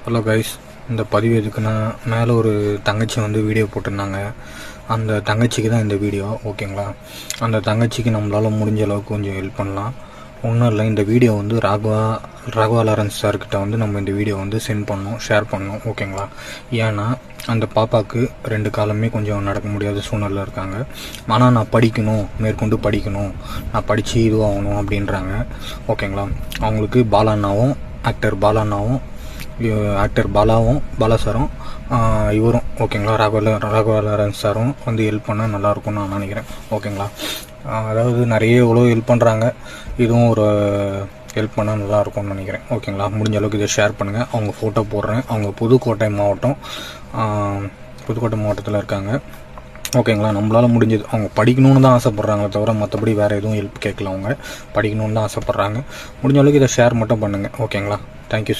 Hello guys, இந்த பதிவு எதுக்குன்னா, மேலே ஒரு தங்கச்சி வந்து வீடியோ போட்டிருந்தாங்க. அந்த தங்கச்சிக்கு தான் இந்த வீடியோ, ஓகேங்களா? அந்த தங்கச்சிக்கு நம்மளால் முடிஞ்ச அளவுக்கு கொஞ்சம் ஹெல்ப் பண்ணலாம். ஒன்றும் இல்லை, இந்த வீடியோ வந்து ராகவா லாரன்ஸ் சார்கிட்ட வந்து நம்ம இந்த வீடியோ வந்து சென்ட் பண்ணோம், ஷேர் பண்ணோம், ஓகேங்களா? ஏன்னா அந்த பாப்பாவுக்கு 2 காலமே கொஞ்சம் நடக்க முடியாத சூழ்நிலை இருக்காங்க. ஆனால் நான் படிக்கணும், மேற்கொண்டு படிக்கணும், நான் படித்து இதுவாகணும் அப்படின்றாங்க, ஓகேங்களா? அவங்களுக்கு ஆக்டர் பாலாவும் பாலா சாரும் இவரும், ஓகேங்களா, ராகவா லாரன்ஸ் சாரும் வந்து ஹெல்ப் பண்ணால் நல்லாயிருக்கும்னு நான் நினைக்கிறேன், ஓகேங்களா? அதாவது நிறைய எவ்வளோ ஹெல்ப் பண்ணுறாங்க, இதுவும் ஒரு ஹெல்ப் பண்ணால் நல்லாயிருக்கும்னு நினைக்கிறேன், ஓகேங்களா? முடிஞ்ச அளவுக்கு இதை ஷேர் பண்ணுங்கள். அவங்க ஃபோட்டோ போடுறேன். அவங்க புதுக்கோட்டை மாவட்டத்தில் இருக்காங்க, ஓகேங்களா? நம்மளால் முடிஞ்சது, அவங்க படிக்கணும்னு தான் ஆசைப்பட்றாங்களே தவிர மற்றபடி வேறு எதுவும் ஹெல்ப் கேட்கல. அவங்க படிக்கணும்னு தான் ஆசைப்பட்றாங்க. முடிஞ்ச அளவுக்கு இதை ஷேர் மட்டும் பண்ணுங்கள், ஓகேங்களா? தேங்க்யூ.